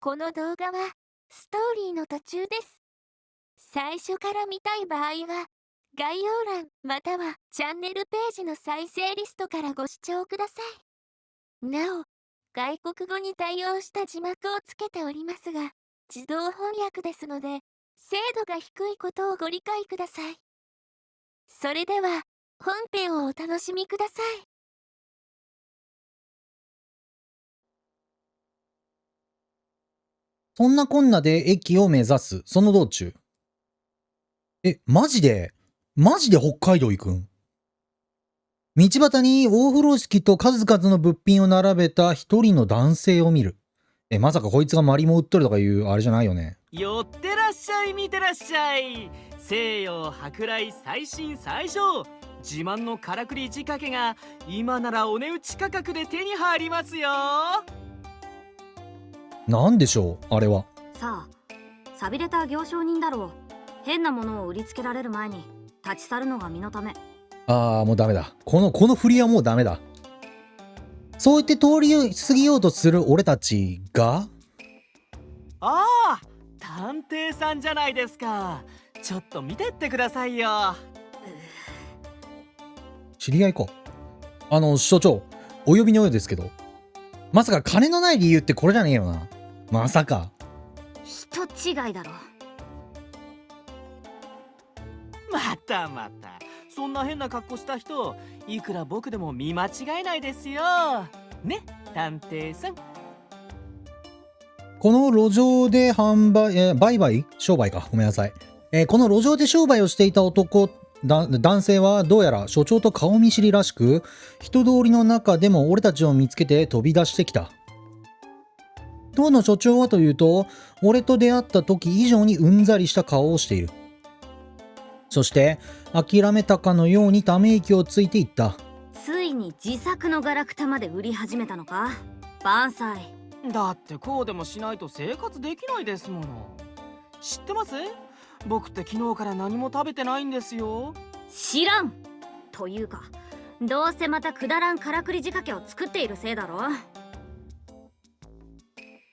この動画はストーリーの途中です。最初から見たい場合は概要欄またはチャンネルページの再生リストからご視聴ください。なお、外国語に対応した字幕をつけておりますが、自動翻訳ですので、精度が低いことをご理解ください。それでは、本編をお楽しみください。そんなこんなで駅を目指す、その道中。マジで北海道行くん？道端に大風呂敷と数々の物品を並べた一人の男性を見る。まさかこいつがマリモ売っとるとかいうあれじゃないよね。寄ってらっしゃい、見てらっしゃい。西洋舶来最新最上、自慢のからくり仕掛けが今ならお値打ち価格で手に入りますよ。なんでしょうあれは。さあ、寂れた行商人だろう。変なものを売りつけられる前に立ち去るのが身のため。もうダメだ。この振りはもうダメだ。そう言って通り過ぎようとする俺たちが、ああ、探偵さんじゃないですか。ちょっと見てってくださいよ。知り合いか。所長、お呼びのようですけど、まさか金のない理由ってこれじゃねえよな。まさか。人違いだろ。またそんな変な格好した人、いくら僕でも見間違えないですよね、探偵さん。この路上で売買商売か。ごめんなさい。この路上で商売をしていた男性はどうやら所長と顔見知りらしく、人通りの中でも俺たちを見つけて飛び出してきた。当の所長はというと、俺と出会った時以上にうんざりした顔をしている。そして諦めたかのようにため息をついていった。ついに自作のガラクタまで売り始めたのか、万歳。だってこうでもしないと生活できないですもの。知ってます？僕って昨日から何も食べてないんですよ。知らんというか、どうせまたくだらんからくり仕掛けを作っているせいだろ。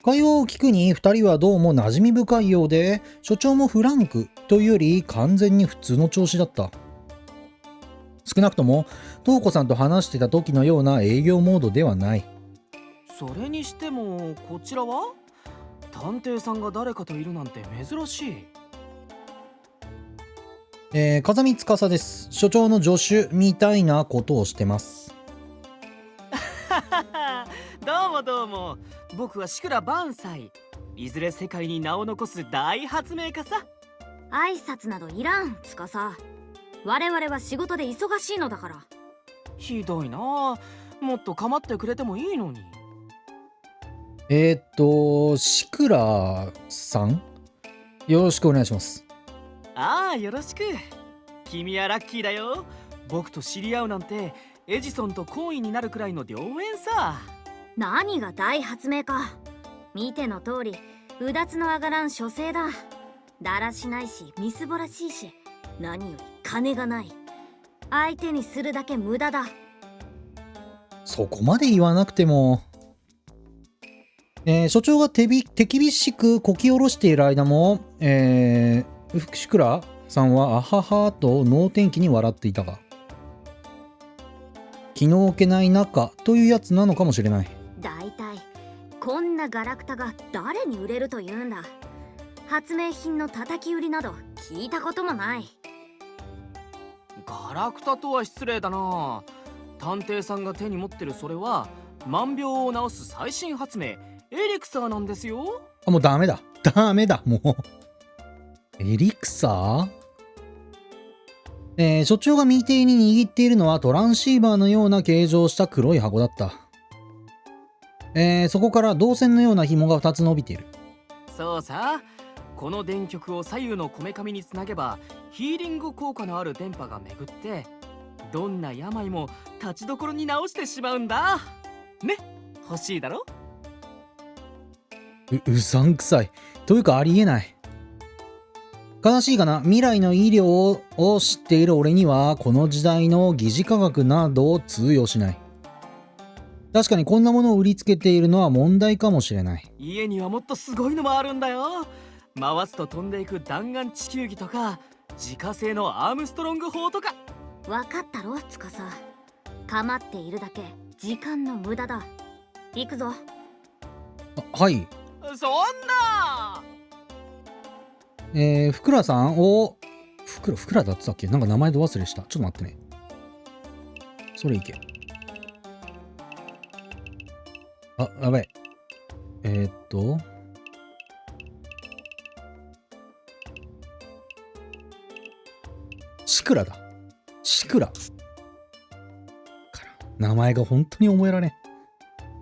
会話を聞くに二人はどうも馴染み深いようで、所長もフランクというより完全に普通の調子だった。少なくとも東子さんと話してた時のような営業モードではない。それにしてもこちらは探偵さんが誰かといるなんて珍しい。風見司です。所長の助手みたいなことをしてます。どうも、僕は志倉万歳。いずれ世界に名を残す大発明家さ。挨拶などいらん、司。我々は仕事で忙しいのだから。ひどいな。もっと構ってくれてもいいのに。志倉さん、よろしくお願いします。ああ、よろしく。君はラッキーだよ。僕と知り合うなんてエジソンと懇意になるくらいの良縁さ。何が大発明か。見ての通り、うだつの上がらん書生だ。だらしないし、みすぼらしいし、何より金がない。相手にするだけ無駄だ。そこまで言わなくても。所長が手厳しくこき下ろしている間も、志倉さんはあははと能天気に笑っていたが、気の置けない仲というやつなのかもしれない。だいたいこんなガラクタが誰に売れるというんだ。発明品の叩き売りなど聞いたこともない。ガラクタとは失礼だな。探偵さんが手に持ってるそれは万病を治す最新発明、エリクサーなんですよ。もうダメだもう。エリクサー？所長が右手に握っているのはトランシーバーのような形状をした黒い箱だった。そこから導線のような紐が2つ伸びている。そうさ、この電極を左右のこめかみにつなげばヒーリング効果のある電波が巡って、どんな病も立ちどころに治してしまうんだね。欲しいだろ。うさんくさいというかありえない。悲しいかな。未来の医療を知っている俺にはこの時代の疑似科学など通用しない。確かにこんなものを売りつけているのは問題かもしれない。家にはもっとすごいのもあるんだよ。回すと飛んでいく弾丸地球儀とか、自家製のアームストロング砲とか。わかったろ司。構っているだけ時間の無駄だ。行くぞ。はい。そんなふくらさんを、ふくらだってたっけ？なんか名前ど忘れした。ちょっと待ってね。それいけ。あ、やばい。シクラだ。シクラ。名前が本当に覚えられん。シ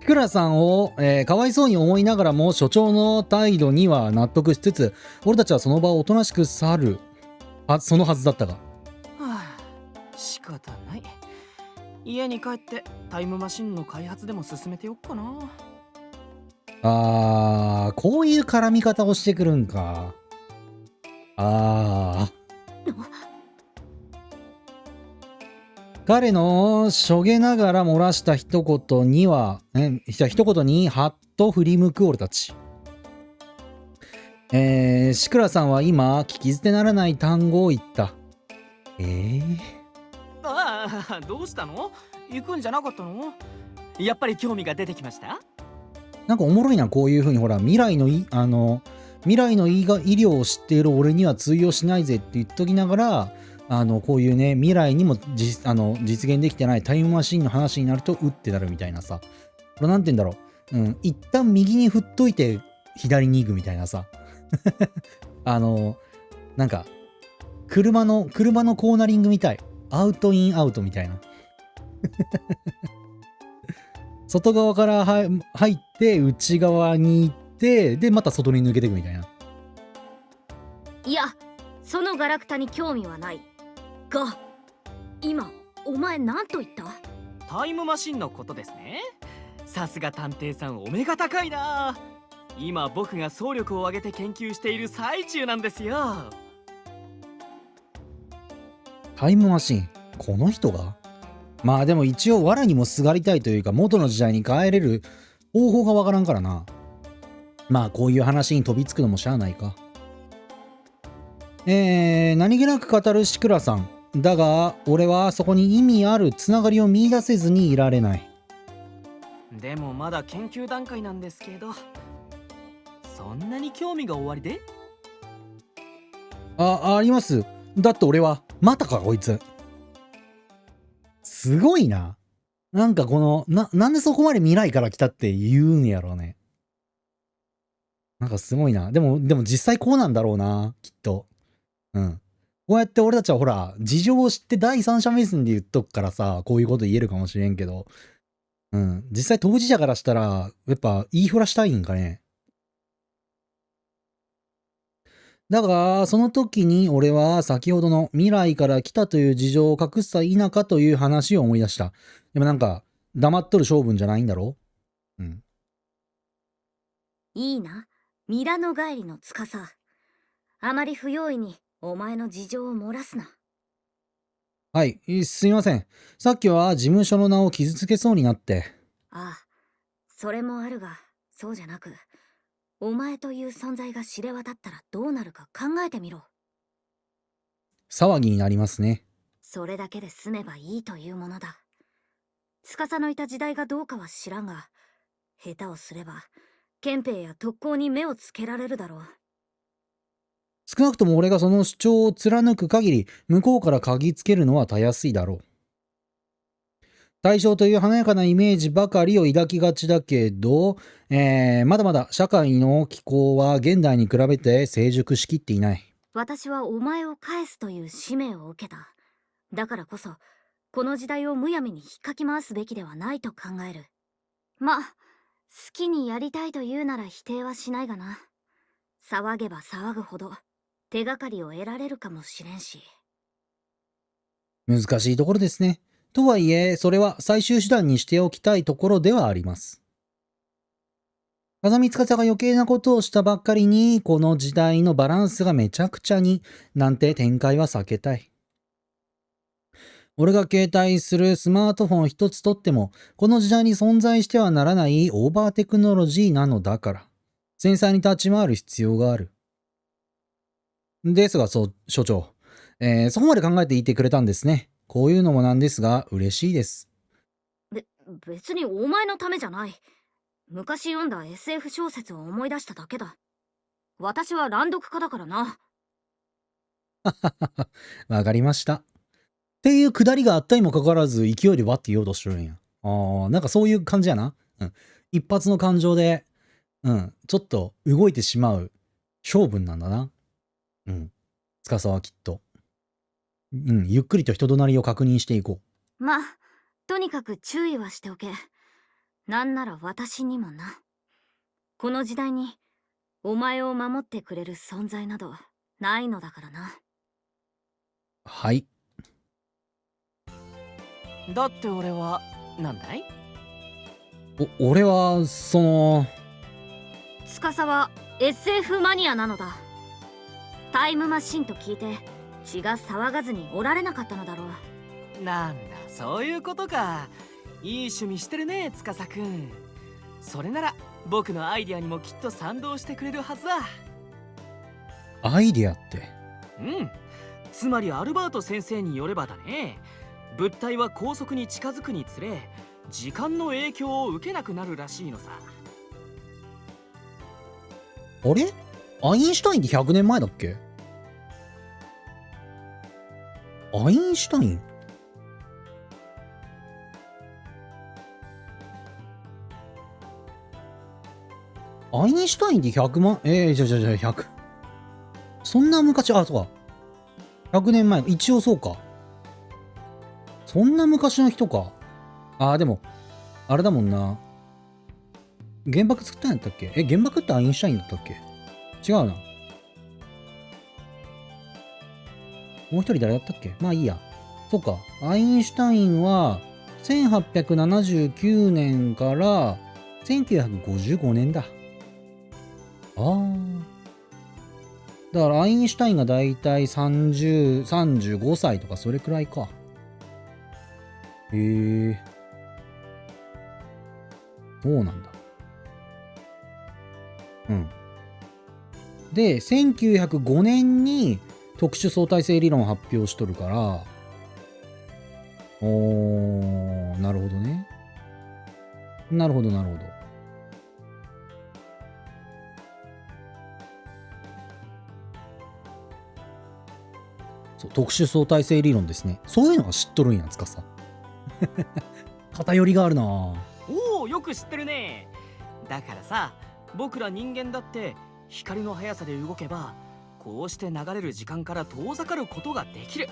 クラさんを、かわいそうに思いながらも所長の態度には納得しつつ、俺たちはその場をおとなしく去る。そのはずだったが。はあ、仕方ない。家に帰ってタイムマシンの開発でも進めておっかな。こういう絡み方をしてくるんか。彼のしょげながら漏らした一言には、一言にはっと振り向く俺たち。シクラさんは今、聞き捨てならない単語を言った。どうしたの？行くんじゃなかったの？やっぱり興味が出てきました？なんかおもろいな、こういう風にほら、未来の医療を知っている俺には通用しないぜって言っときながら、こういうね、未来にも実現できてないタイムマシンの話になると、うってなるみたいなさ。これなんて言うんだろう。一旦右に振っといて、左に行くみたいなさ。なんか、車のコーナリングみたい。アウトインアウトみたいな。外側から入って内側に行ってでまた外に抜けていくみたいな。いや、そのガラクタに興味はないが、今お前何と言った？タイムマシンのことですね。さすが探偵さん、お目が高いな。今僕が総力を挙げて研究している最中なんですよ。タイムマシン、この人が？まあでも一応藁にもすがりたいというか元の時代に帰れる方法がわからんからな。まあこういう話に飛びつくのもしゃあないか。何気なく語るシクラさん。だが俺はそこに意味あるつながりを見出せずにいられない。でもまだ研究段階なんですけど、そんなに興味がおありで？あります。だって俺はまたかこいつ。すごいな。なんかこのなんでそこまで未来から来たって言うんやろうね。なんかすごいな。でも実際こうなんだろうな、きっと。うん。こうやって俺たちはほら、事情を知って第三者目線で言っとくからさ、こういうこと言えるかもしれんけど、うん。実際当事者からしたら、やっぱ言いふらしたいんかね。だが、その時に俺は先ほどの未来から来たという事情を隠す否かという話を思い出した。でもなんか、黙っとる性分じゃないんだろ？うん。いいな、ミラノ帰りの司。あまり不用意にお前の事情を漏らすな。はい、すいません。さっきは事務所の名を傷つけそうになって。ああ、それもあるが、そうじゃなく、お前という存在が知れ渡ったらどうなるか考えてみろ。騒ぎになりますね。それだけで済めばいいというものだ。司のいた時代がどうかは知らんが、下手をすれば憲兵や特攻に目をつけられるだろう。少なくとも俺がその主張を貫く限り、向こうから嗅ぎつけるのはたやすいだろう。対象という華やかなイメージばかりを抱きがちだけど、まだまだ社会の機構は現代に比べて成熟しきっていない。私はお前を返すという使命を受けた。だからこそ、この時代をむやみに引っかき回すべきではないと考える。ま、好きにやりたいと言うなら否定はしないがな。騒げば騒ぐほど手がかりを得られるかもしれんし。難しいところですね。とはいえ、それは最終手段にしておきたいところではあります。風見司が余計なことをしたばっかりに、この時代のバランスがめちゃくちゃに、なんて展開は避けたい。俺が携帯するスマートフォン一つとっても、この時代に存在してはならないオーバーテクノロジーなのだから、繊細に立ち回る必要がある。ですが、所長、そこまで考えていてくれたんですね。こういうのもなんですが、嬉しいです。別にお前のためじゃない。昔読んだ SF 小説を思い出しただけだ。私は乱読家だからな。わかりました。っていうくだりがあったにもかかわらず、勢いでわって言おうとしてるんや。なんかそういう感じやな。うん。一発の感情で、ちょっと動いてしまう性分なんだな。司はきっと。ゆっくりと人となりを確認していこう。まあ、とにかく注意はしておけ。なんなら私にもな。この時代に、お前を守ってくれる存在など、ないのだからな。はい。だって俺は、なんだい？俺は、司は SF マニアなのだ。タイムマシンと聞いて、血が騒がずにおられなかったのだろう。なんだ、そういうことか。いい趣味してるね、司くん。それなら僕のアイディアにもきっと賛同してくれるはずだ。アイディアって？つまりアルバート先生によればだね、物体は高速に近づくにつれ時間の影響を受けなくなるらしいのさ。あれ？アインシュタインって100年前だっけ？アインシュタイン？アインシュタインって100万、100。そんな昔、そうか。100年前、一応そうか。そんな昔の人か。でも、あれだもんな。原爆作ったんやったっけ？原爆ってアインシュタインだったっけ？違うな。もう一人誰だったっけ？まあいいや。そうか。アインシュタインは、1879年から1955年だ。だからアインシュタインがだいたい35歳とかそれくらいか。へえ。そうなんだ。で、1905年に特殊相対性理論を発表しとるから、なるほどね。なるほど。そう、特殊相対性理論ですね。そういうのが知っとるんや、つかさ。偏りがあるな。おお、よく知ってるね。だからさ、僕ら人間だって光の速さで動けばこうして流れる時間から遠ざかることができる。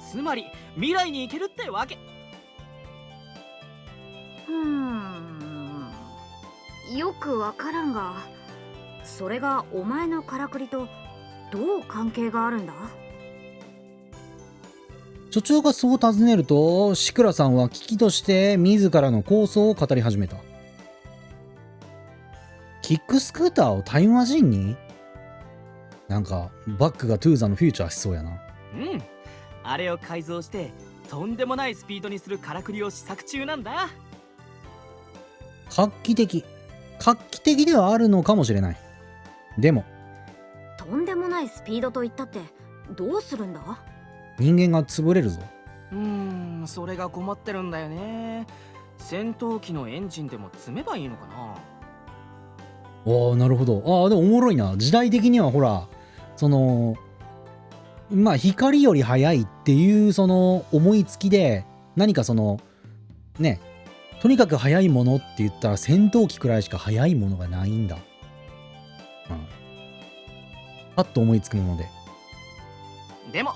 つまり未来に行けるってわけ。よくわからんが、それがお前のからくりとどう関係があるんだ？所長がそう尋ねると、シクラさんは危機として自らの構想を語り始めた。キックスクーターをタイムマシンに？なんかバックがトゥーザのフューチャーしそうやな。あれを改造してとんでもないスピードにするからくりを試作中なんだ。画期的ではあるのかもしれない。でもとんでもないスピードと言ったってどうするんだ？人間が潰れるぞ。それが困ってるんだよね。戦闘機のエンジンでも積めばいいのかな。なるほど。でもおもろいな。時代的にはほら、まあ光より速いっていうその思いつきで、何かね、とにかく速いものって言ったら戦闘機くらいしか速いものがないんだ。パッと思いつくもので。でも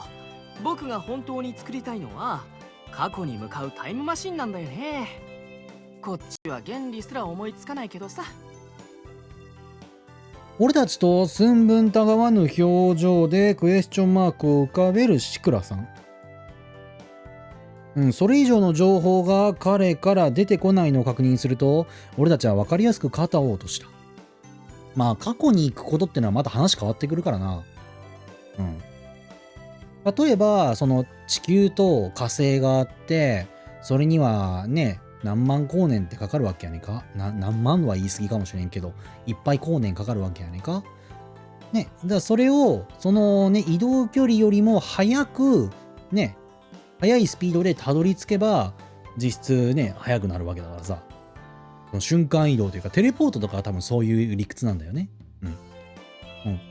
僕が本当に作りたいのは過去に向かうタイムマシンなんだよね。こっちは原理すら思いつかないけどさ。俺たちと寸分たがわぬ表情でクエスチョンマークを浮かべるシクラさん。それ以上の情報が彼から出てこないのを確認すると、俺たちは分かりやすく語ろうとした。まあ過去に行くことってのはまた話変わってくるからな。例えばその地球と火星があって、それにはね何万光年ってかかるわけやねんか。何万は言い過ぎかもしれんけど、いっぱい光年かかるわけやねんか。ね、だからそれをそのね移動距離よりも速くね、速いスピードでたどり着けば実質ね速くなるわけだからさ。その瞬間移動というかテレポートとかは多分そういう理屈なんだよね。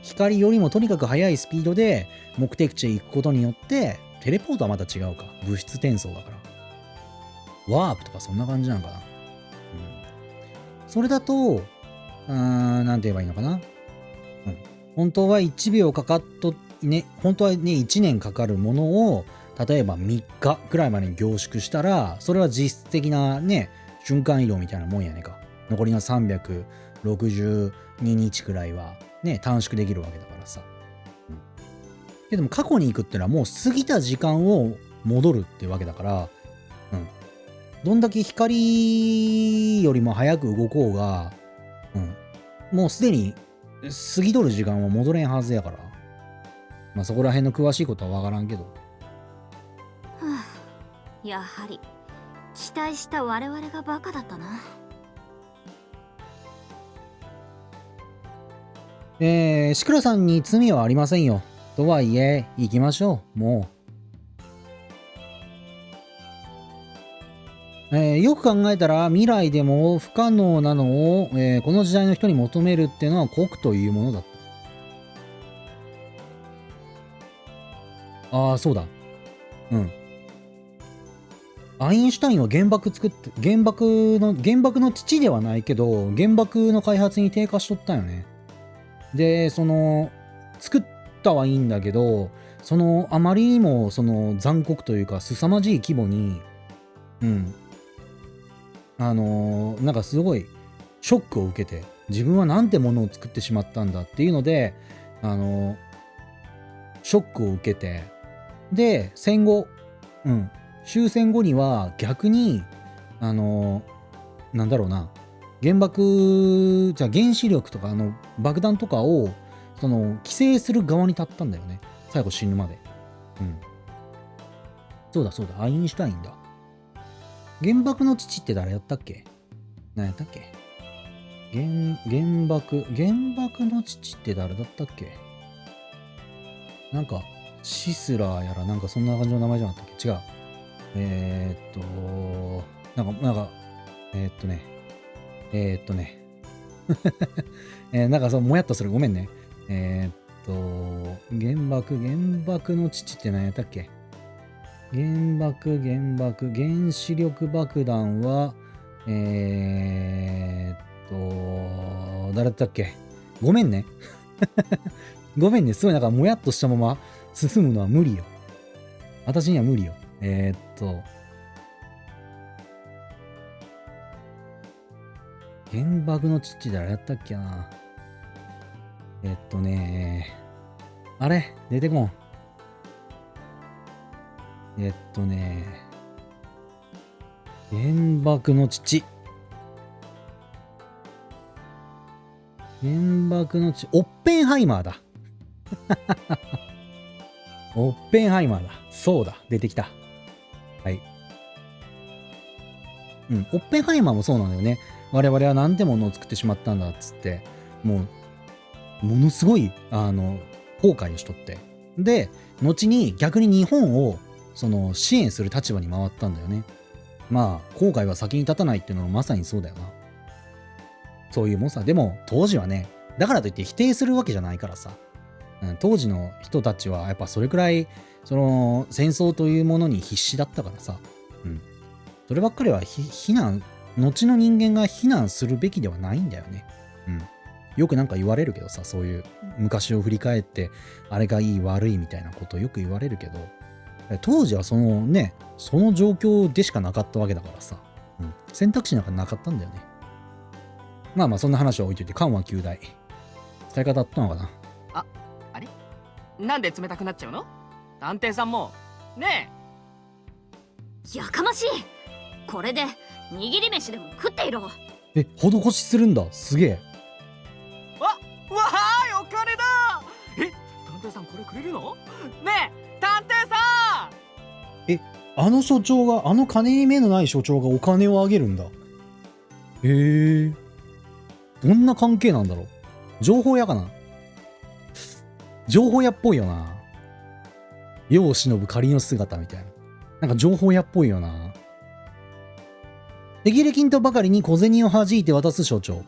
光よりもとにかく速いスピードで目的地へ行くことによって、テレポートはまた違うか、物質転送だからワープとかそんな感じなのかな。それだとなんて言えばいいのかな。本当は1秒かかっとね、本当はね1年かかるものを例えば3日くらいまでに凝縮したら、それは実質的なね瞬間移動みたいなもんやねんか。残りの362日くらいはね短縮できるわけだからさ。けども過去に行くってのはもう過ぎた時間を戻るってわけだから、どんだけ光よりも早く動こうが、もうすでに過ぎとる時間は戻れんはずやから。まあそこら辺の詳しいことはわからんけど。はあ、やはり期待した我々がバカだったな。シクラさんに罪はありませんよ。とはいえ行きましょう。もう。よく考えたら未来でも不可能なのを、この時代の人に求めるっていうのは国というものだった。ああ、そうだ。アインシュタインは原爆の父ではないけど、原爆の開発に低下しとったよね。で、作ったはいいんだけど、あまりにも残酷というか凄まじい規模に、なんかすごいショックを受けて、自分はなんてものを作ってしまったんだっていうので、ショックを受けて、で、戦後、終戦後には逆に、なんだろうな、原子力とか爆弾とかを、規制する側に立ったんだよね。最後死ぬまで。そうだ、アインシュタインだ。原爆の父って誰やったっけ？何やったっけ？原爆の父って誰だったっけ？なんか、シスラーやらなんかそんな感じの名前じゃなかったっけ？違う。なんかもやっとする。ごめんね。原爆の父って何やったっけ？原子力爆弾は、誰だったっけ？ごめんね。ごめんね。すごいなんかもやっとしたまま進むのは無理よ。私には無理よ。原爆の父誰やったっけな。あれ出てこん。原爆の父。オッペンハイマーだ。オッペンハイマーだ。そうだ。出てきた。はい。オッペンハイマーもそうなんだよね。我々はなんてものを作ってしまったんだっつって、ものすごい、後悔をしとって。で、後に逆に日本を、支援する立場に回ったんだよね。まあ、後悔は先に立たないっていうのはまさにそうだよな。そういうもんさ。でも、当時はね、だからといって否定するわけじゃないからさ。当時の人たちはやっぱそれくらい、戦争というものに必死だったからさ。そればっかりは後の人間が非難するべきではないんだよね。よくなんか言われるけどさ、そういう昔を振り返って、あれがいい悪いみたいなことをよく言われるけど、当時はその状況でしかなかったわけだからさ、選択肢なんかなかったんだよね。まあそんな話は置いといて、緩和9大使い方あったのかな。あれなんで冷たくなっちゃうの？探偵さんもねやかましい。これで握り飯でも食っていろ。施しするんだ。すげえ。わーい、お金だ。探偵偵さんこれくれるの？ねえ探偵さん！あの所長が、あの金に目のない所長がお金をあげるんだ。へえ。どんな関係なんだろう。情報屋かな。情報屋っぽいよな。世を忍ぶ仮の姿みたいな。なんか情報屋っぽいよな。手切れ金とばかりに小銭を弾いて渡す所長。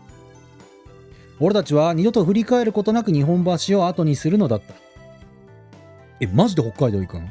俺たちは二度と振り返ることなく日本橋を後にするのだった。マジで北海道行くん？